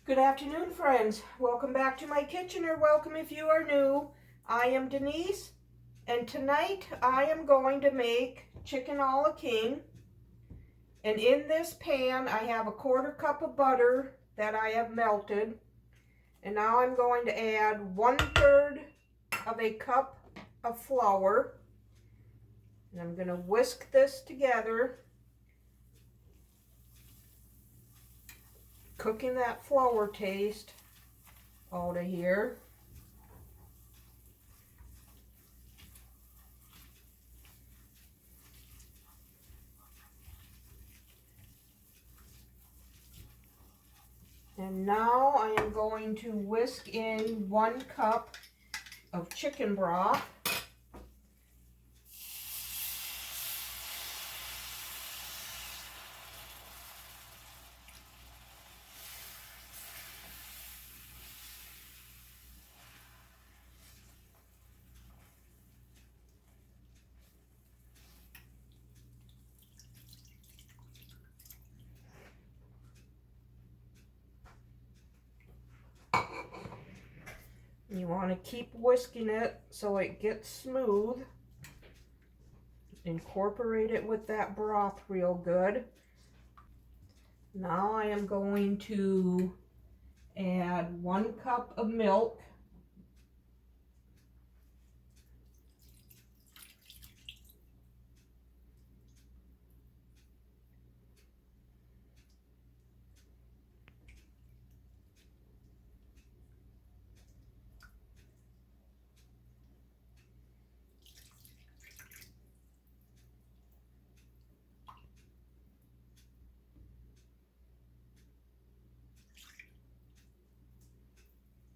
Good afternoon, friends. Welcome back to my kitchen, or welcome if you are new. I am Denise, and tonight I am going to make chicken a la king. And in this pan, I have a 1/4 cup of butter that I have melted. And now I'm going to add 1/3 of a cup of flour. And I'm going to whisk this together, cooking that flour taste out of here. And now I am going to whisk in 1 cup of chicken broth. You want to keep whisking it so it gets smooth. Incorporate it with that broth real good. Now I am going to add 1 cup of milk.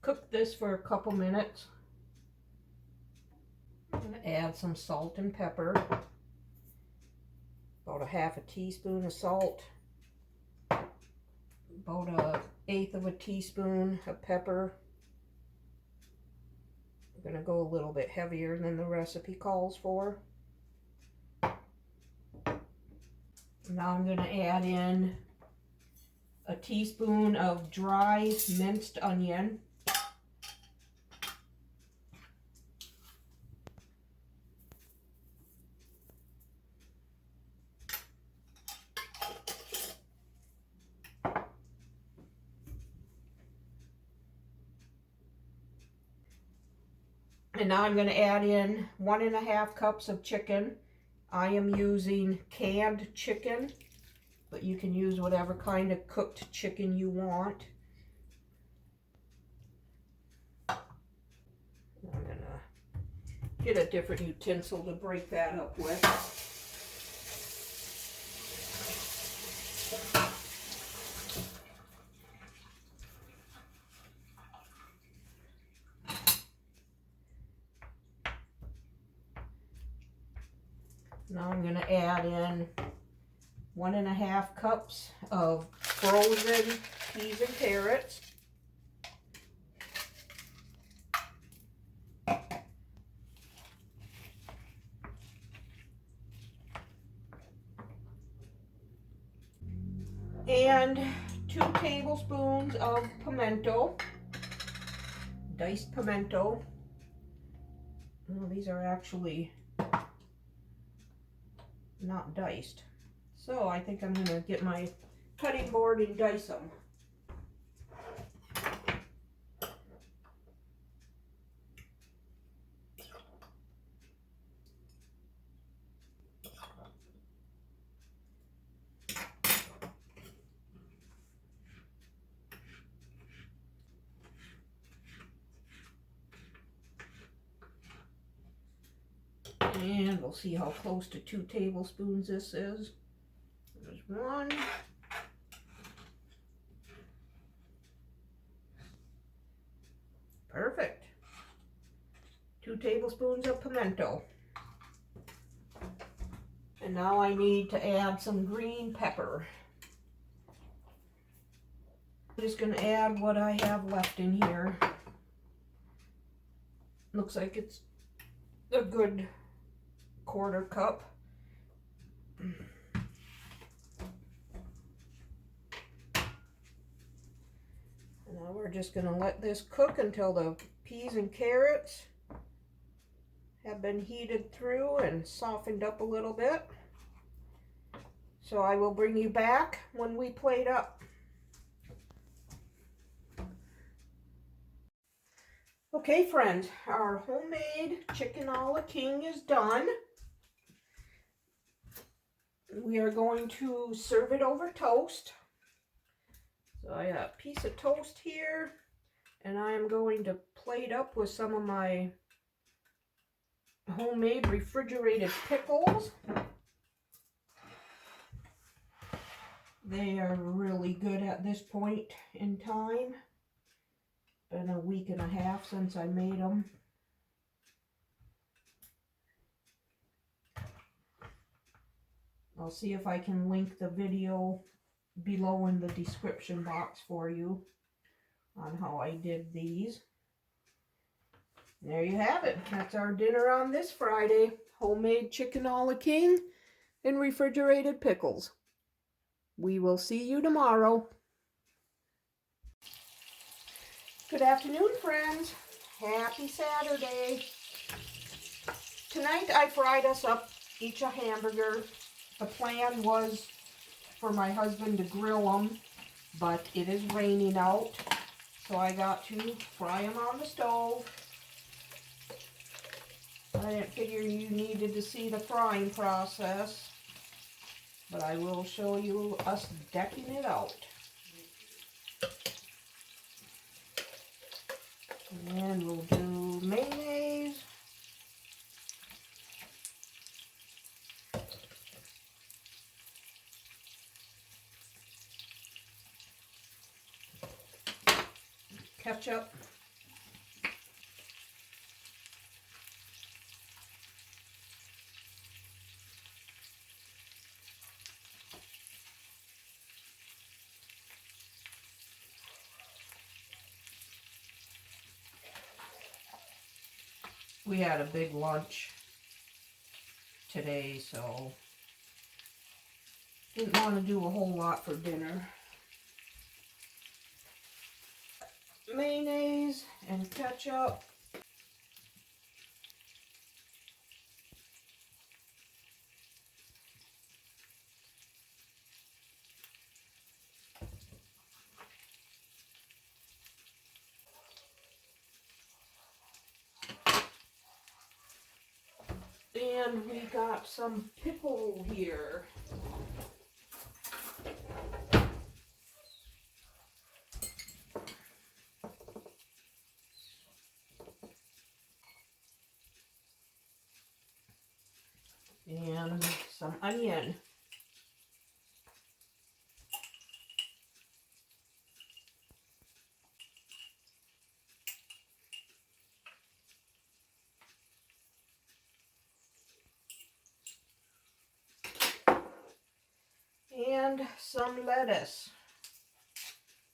Cook this for a couple minutes. I'm going to add some salt and pepper. About a 1/2 teaspoon of salt. About 1/8 teaspoon of pepper. I'm going to go a little bit heavier than the recipe calls for. Now I'm going to add in a teaspoon of dry minced onion. And now I'm going to add in 1 1/2 cups of chicken. I am using canned chicken, but you can use whatever kind of cooked chicken you want. I'm going to get a different utensil to break that up with. Now I'm going to add in 1 1/2 cups of frozen peas and carrots. And 2 tablespoons of pimento, diced pimento. Oh, these are actually not diced. So I think I'm going to get my cutting board and dice them. And we'll see how close to 2 tablespoons this is. There's 1. Perfect. 2 tablespoons of pimento. And now I need to add some green pepper. I'm just going to add what I have left in here. Looks like it's a good 1/4 cup. just going to let this cook until the peas and carrots have been heated through and softened up a little bit. So I will bring you back when we plate up. Okay, friends, our homemade chicken a la king is done. We are going to serve it over toast. So I got a piece of toast here, and I am going to plate up with some of my homemade refrigerated pickles. They are really good at this point in time. Been a week and a half since I made them. I'll see if I can link the video below in the description box for you on how I did these. There you have it. That's our dinner on this Friday. Homemade chicken a la king and refrigerated pickles. We will see you tomorrow. Good afternoon, friends. Happy Saturday. Tonight I fried us up each a hamburger. The plan was for my husband to grill them, but it is raining out, so I got to fry them on the stove. I didn't figure you needed to see the frying process, but I will show you us decking it out. And we'll do mayonnaise. Ketchup. We had a big lunch today, so didn't want to do a whole lot for dinner. Mayonnaise and ketchup. And we got some pickle here. And some onion. And some lettuce.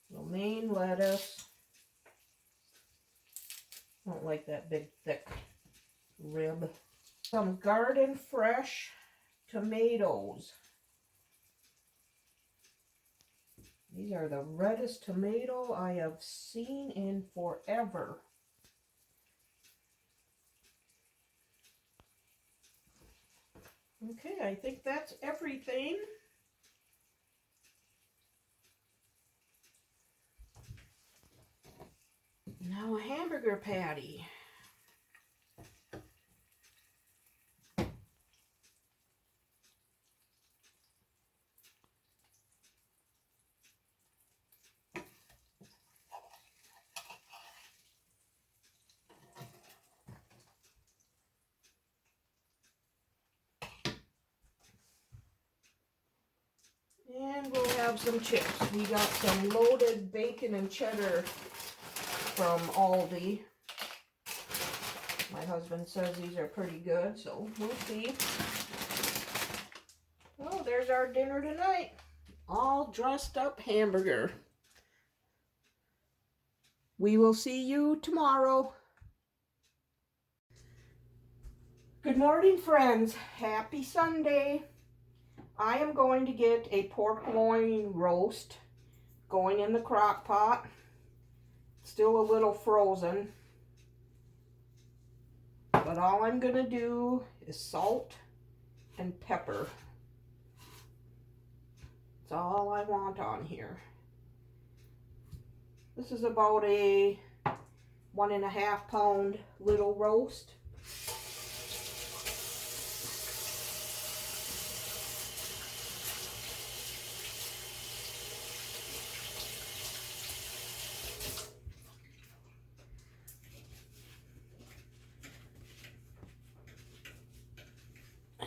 Romaine lettuce. I don't like that big thick rib. Some garden fresh tomatoes. These are the reddest tomato I have seen in forever. Okay, I think that's everything. Now a hamburger patty. And we'll have some chips. We got some loaded bacon and cheddar from Aldi. My husband says these are pretty good, so we'll see. Oh, there's our dinner tonight. All dressed up hamburger. We will see you tomorrow. Good morning, friends. Happy Sunday. I am going to get a pork loin roast going in the crock pot. still a little frozen. But all I'm gonna do is salt and pepper. That's all I want on here. This is about a 1.5 pound little roast.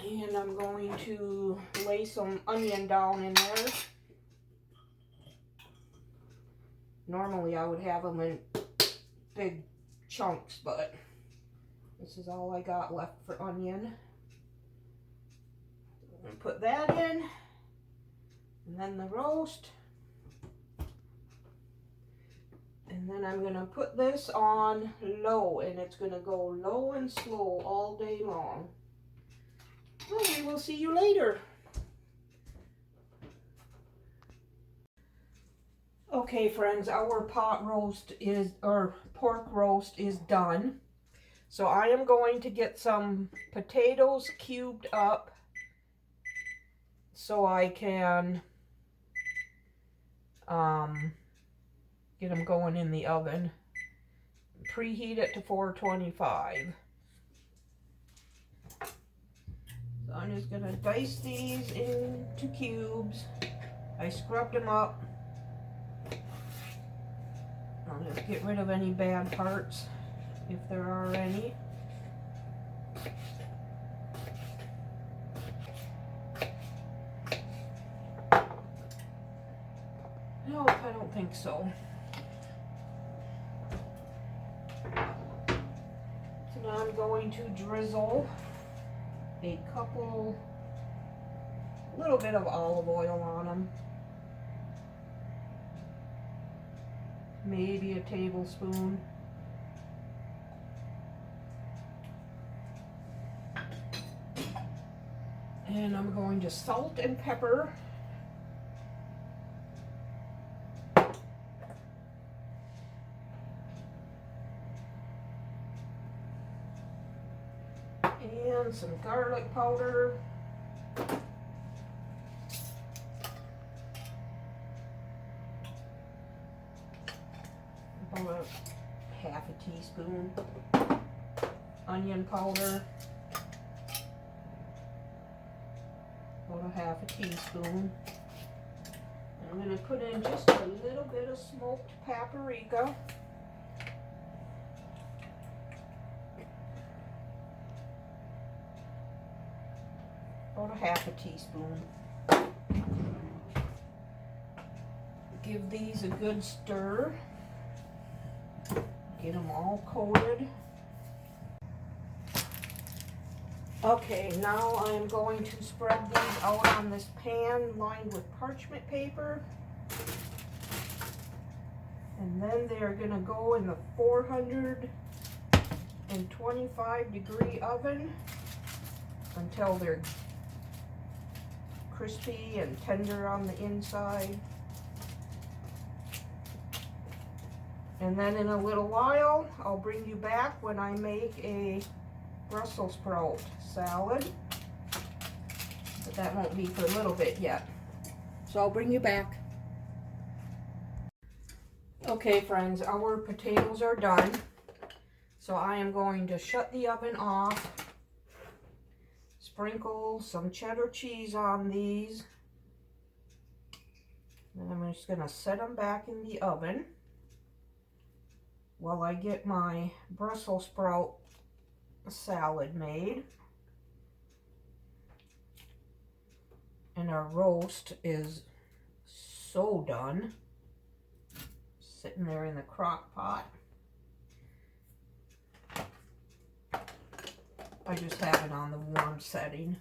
And I'm going to lay some onion down in there. Normally I would have them in big chunks, but this is all I got left for onion. I'm going to put that in, and then the roast. And then I'm going to put this on low, and it's going to go low and slow all day long. Well, we will see you later. Okay, friends, our pork roast is done. So I am going to get some potatoes cubed up so I can get them going in the oven. Preheat it to 425. So I'm just going to dice these into cubes. I scrubbed them up. I'll just get rid of any bad parts, if there are any. No, I don't think so. So now I'm going to drizzle a little bit of olive oil on them. Maybe a tablespoon. And I'm going to salt and pepper. And some garlic powder. About a half a teaspoon. Onion powder. About a half a teaspoon. I'm going to put in just a little bit of smoked paprika. About a half a teaspoon. Give these a good stir. Get them all coated. Okay, now I am going to spread these out on this pan lined with parchment paper. And then they're going to go in the 425-degree oven until they're crispy and tender on the inside. And then in a little while, I'll bring you back when I make a Brussels sprout salad. But that won't be for a little bit yet. So I'll bring you back. Okay, friends, our potatoes are done. So I am going to shut the oven off. Sprinkle some cheddar cheese on these. And I'm just going to set them back in the oven while I get my Brussels sprout salad made. And our roast is so done. Sitting there in the crock pot. I just have it on the warm setting.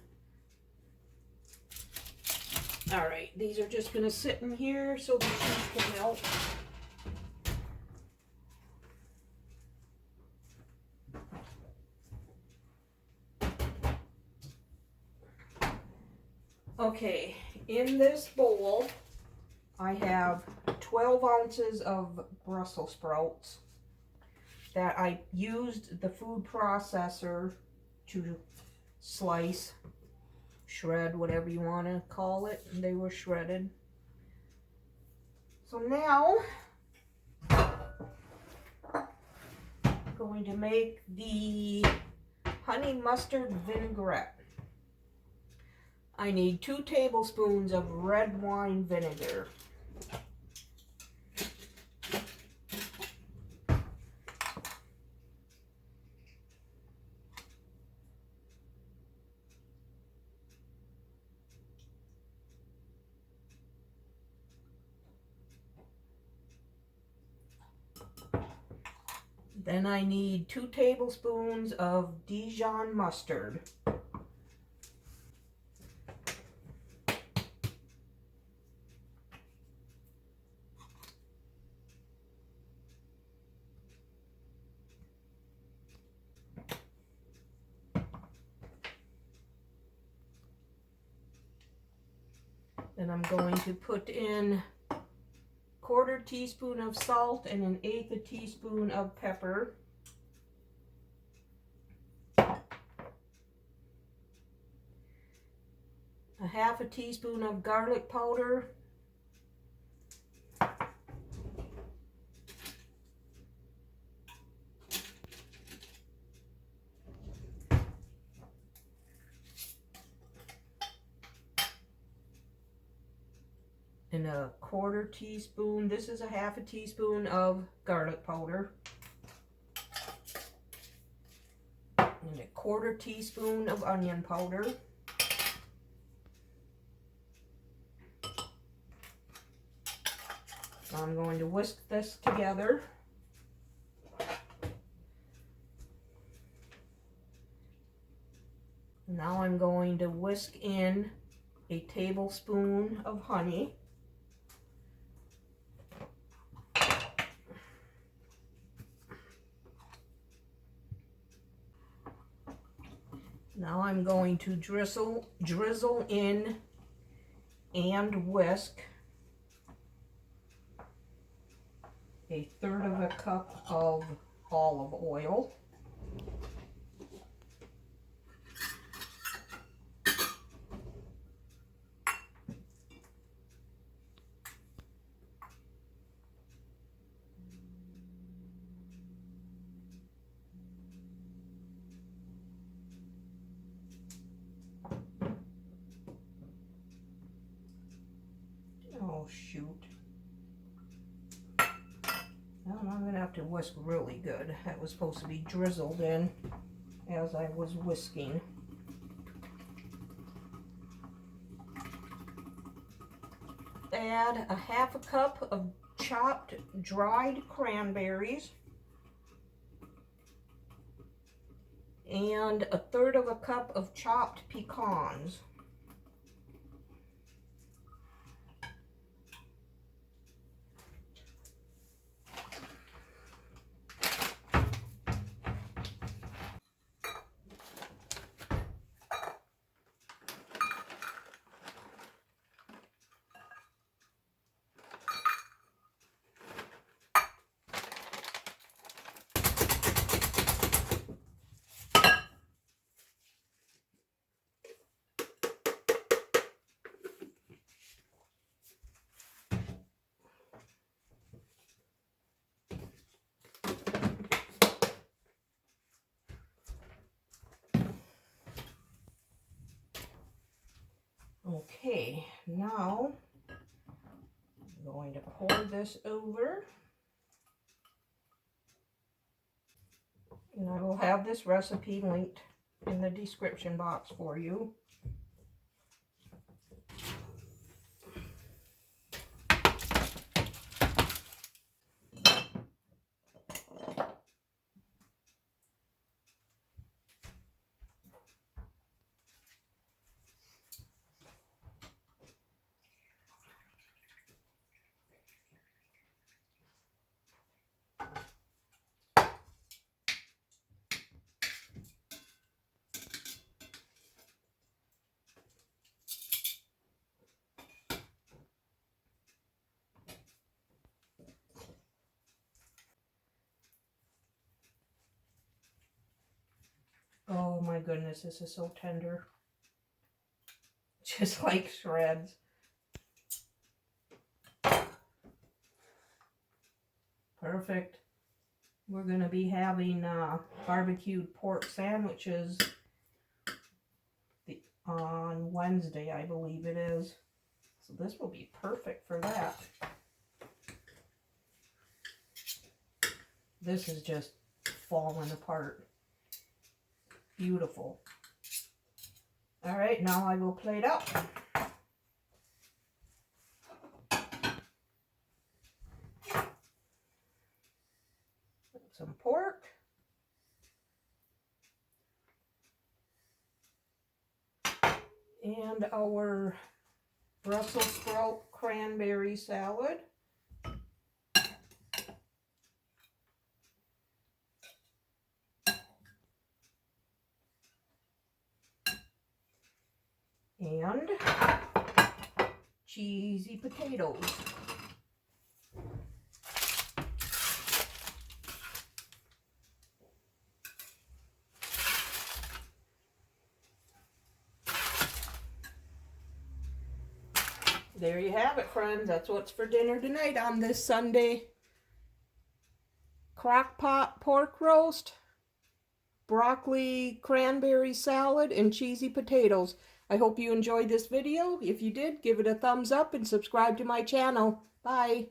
Alright, these are just going to sit in here so the cheese can melt. Okay, in this bowl I have 12 ounces of Brussels sprouts that I used the food processor to slice, shred, whatever you want to call it. They were shredded. So now I'm going to make the honey mustard vinaigrette. I need 2 tablespoons of red wine vinegar. Then I need 2 tablespoons of Dijon mustard. Then I'm going to put in 1/4 teaspoon of salt and 1/8 teaspoon of pepper. A 1/2 teaspoon of garlic powder. And a 1/4 teaspoon, this is a 1/2 teaspoon of garlic powder. And a 1/4 teaspoon of onion powder. I'm going to whisk this together. Now I'm going to whisk in a tablespoon of honey. Now I'm going to drizzle in and whisk 1/3 cup of olive oil. Oh shoot. Now I'm going to have to whisk really good. That was supposed to be drizzled in as I was whisking. Add a 1/2 cup of chopped dried cranberries and 1/3 cup of chopped pecans. Okay, now I'm going to pour this over, and I will have this recipe linked in the description box for you. my goodness, this is so tender. Just like shreds. Perfect. We're going to be having barbecued pork sandwiches on Wednesday, I believe it is. So this will be perfect for that. This is just falling apart. Beautiful. All right, now I will plate up. Some pork. And our Brussels sprout cranberry salad. And cheesy potatoes. There you have it, friends. That's what's for dinner tonight on this Sunday. Crock pot pork roast, broccoli cranberry salad, and cheesy potatoes. I hope you enjoyed this video. If you did, give it a thumbs up and subscribe to my channel. Bye.